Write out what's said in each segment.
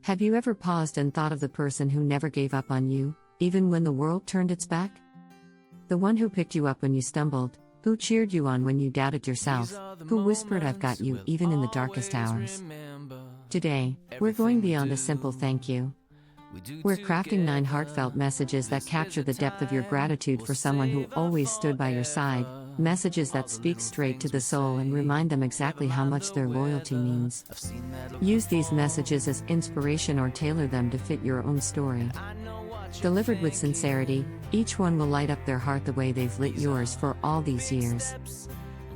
Have you ever paused and thought of the person who never gave up on you, even when the world turned its back? The one who picked you up when you stumbled, who cheered you on when you doubted yourself, who whispered "I've got you" even in the darkest hours. Today, we're going beyond a simple thank you. We're crafting 9 heartfelt messages that capture the depth of your gratitude for someone who always stood by your side, messages that speak straight to the soul and remind them exactly how much their loyalty means. Use these messages as inspiration or tailor them to fit your own story. Delivered with sincerity, each one will light up their heart the way they've lit yours for all these years.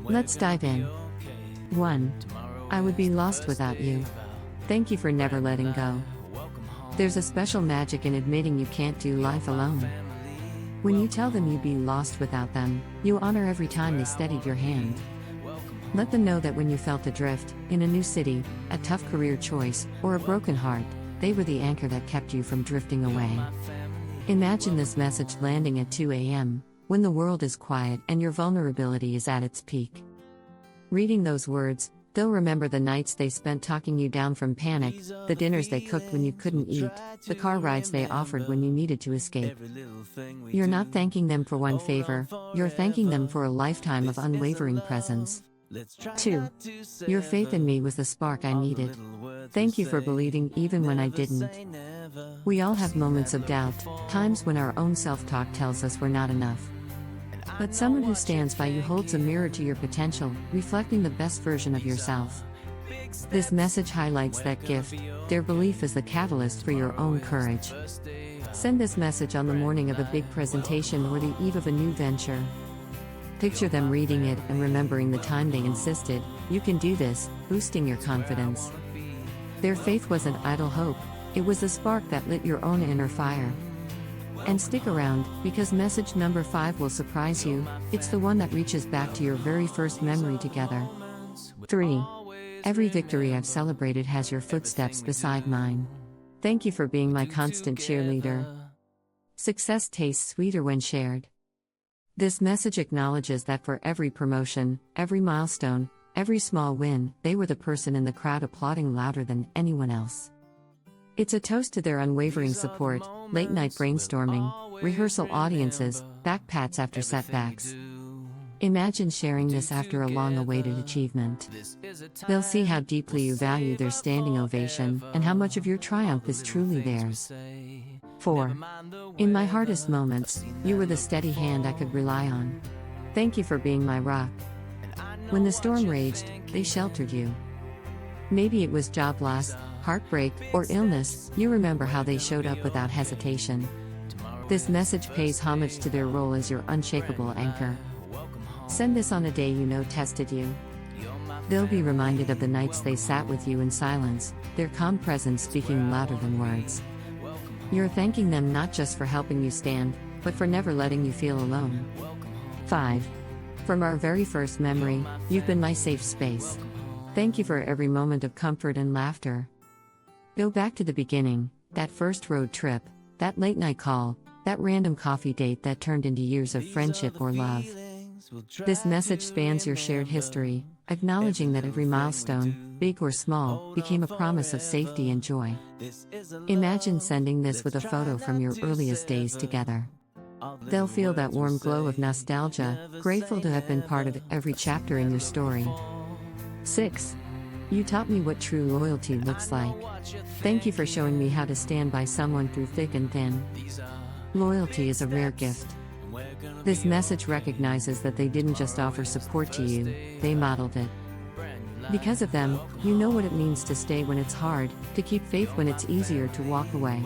Let's dive in. 1. I would be lost without you. Thank you for never letting go. There's a special magic in admitting you can't do life alone. When you tell them you'd be lost without them, you honor every time they steadied your hand. Let them know that when you felt adrift, in a new city, a tough career choice, or a broken heart, they were the anchor that kept you from drifting away. Imagine this message landing at 2 a.m., when the world is quiet and your vulnerability is at its peak. Reading those words, they'll remember the nights they spent talking you down from panic, the dinners they cooked when you couldn't eat, the car rides they offered when you needed to escape. You're not thanking them for one favor, you're thanking them for a lifetime of unwavering presence. 2. Your faith in me was the spark I needed. Thank you for believing even when I didn't. We all have moments of doubt, times when our own self-talk tells us we're not enough. But someone who stands by you holds a mirror to your potential, reflecting the best version of yourself. This message highlights that gift. Their belief is the catalyst for your own courage. Send this message on the morning of a big presentation or the eve of a new venture. Picture them reading it and remembering the time they insisted, "You can do this," boosting your confidence. Their faith wasn't idle hope, it was the spark that lit your own inner fire. And stick around, because message number 5 will surprise you. It's the one that reaches back to your very first memory together. 3. Every victory I've celebrated has your footsteps beside mine. Thank you for being my constant cheerleader. Success tastes sweeter when shared. This message acknowledges that for every promotion, every milestone, every small win, they were the person in the crowd applauding louder than anyone else. It's a toast to their unwavering support, late-night brainstorming, rehearsal audiences, back pats after setbacks. Imagine sharing this after a long-awaited achievement. They'll see how deeply you value their standing ovation, and how much of your triumph is truly theirs. 4. In my hardest moments, you were the steady hand I could rely on. Thank you for being my rock. When the storm raged, they sheltered you. Maybe it was job loss, heartbreak, or illness, you remember how they showed up without hesitation. This message pays homage to their role as your unshakable anchor. Send this on a day you know tested you. They'll be reminded of the nights they sat with you in silence, their calm presence speaking louder than words. You're thanking them not just for helping you stand, but for never letting you feel alone. 5. From our very first memory, you've been my safe space. Thank you for every moment of comfort and laughter. Go back to the beginning, that first road trip, that late-night call, that random coffee date that turned into years of friendship or love. This message spans your shared history, acknowledging that every milestone, big or small, became a promise of safety and joy. Imagine sending this with a photo from your earliest days together. They'll feel that warm glow of nostalgia, grateful to have been part of every chapter in your story. 6. You taught me what true loyalty looks like. Thank you for showing me how to stand by someone through thick and thin. Loyalty is a rare gift. This message recognizes that they didn't just offer support to you, they modeled it. Because of them, you know what it means to stay when it's hard, to keep faith when it's easier to walk away.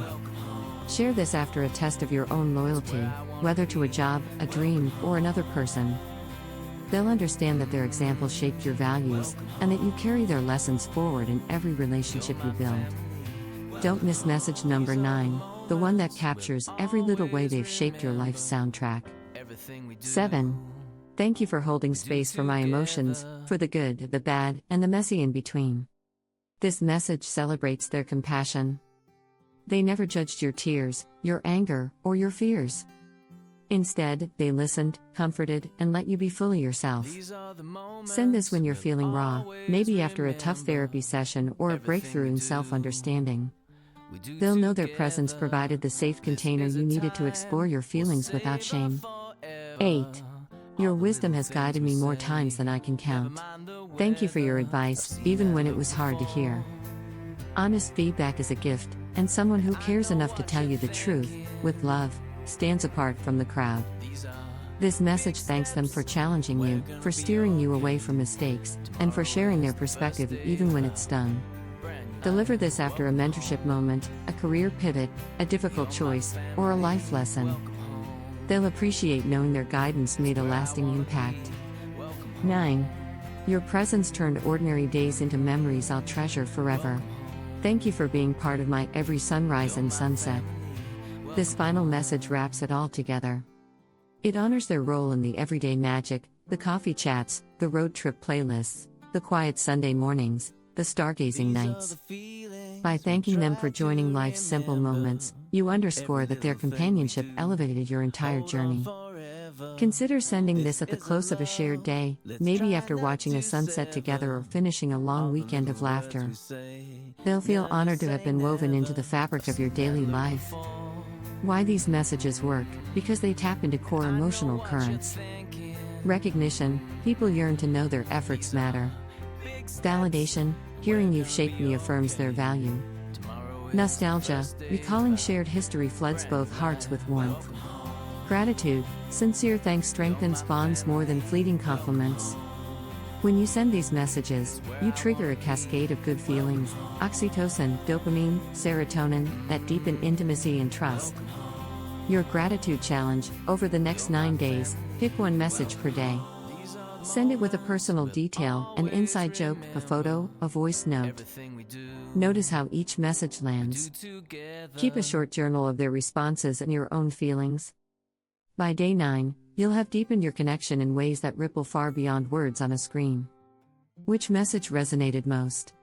Share this after a test of your own loyalty, whether to a job, a dream, or another person. They'll understand that their example shaped your values, and that you carry their lessons forward in every relationship you build. Don't miss message number 9, the one that captures every little way they've shaped your life's soundtrack. 7. Thank you for holding space for my emotions, for the good, the bad, and the messy in between. This message celebrates their compassion. They never judged your tears, your anger, or your fears. Instead, they listened, comforted, and let you be fully yourself. Send this when you're feeling raw, maybe after a tough therapy session or a breakthrough in self-understanding. They'll know their presence provided the safe container you needed to explore your feelings without shame. 8. Your wisdom has guided me more times than I can count. Thank you for your advice, even when it was hard to hear. Honest feedback is a gift, and someone who cares enough to tell you the truth, with love, stands apart from the crowd. This message thanks them for challenging you, for steering you away from mistakes, and for sharing their perspective even when it stung. Deliver this after a mentorship moment, a career pivot, a difficult choice, or a life lesson. They'll appreciate knowing their guidance made a lasting impact. 9. Your presence turned ordinary days into memories I'll treasure forever. Thank you for being part of my every sunrise and sunset. This final message wraps it all together. It honors their role in the everyday magic, the coffee chats, the road trip playlists, the quiet Sunday mornings, the stargazing nights. By thanking them for joining life's simple moments, you underscore that their companionship elevated your entire journey. Consider sending this at the close of a shared day, maybe after watching a sunset together or finishing a long weekend of laughter. They'll feel honored to have been woven into the fabric of your daily life. Why these messages work? Because they tap into core emotional currents. Recognition, people yearn to know their efforts matter. Validation, hearing you've shaped me affirms their value. Nostalgia, recalling shared history floods both hearts with warmth. Gratitude, sincere thanks strengthens bonds more than fleeting compliments. When you send these messages, you trigger a cascade of good feelings, oxytocin, dopamine, serotonin, that deepen intimacy and trust. Your gratitude challenge: over the next 9 days, pick one message per day. Send it with a personal detail, an inside joke, a photo, a voice note. Notice how each message lands. Keep a short journal of their responses and your own feelings. By day 9, you'll have deepened your connection in ways that ripple far beyond words on a screen. Which message resonated most?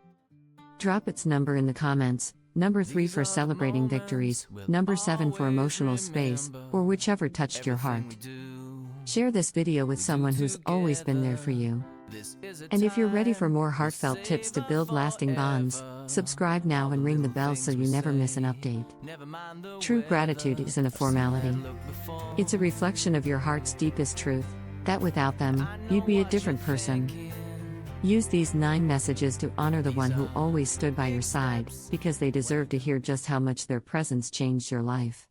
Drop its number in the comments. Number 3 for celebrating victories, number 7 for emotional space, or whichever touched your heart. Share this video with someone who's always been there for you. And if you're ready for more heartfelt tips to build lasting bonds, subscribe now and ring the bell so you never miss an update. True gratitude isn't a formality. It's a reflection of your heart's deepest truth, that without them, you'd be a different person. Use these 9 messages to honor the one who always stood by your side, because they deserve to hear just how much their presence changed your life.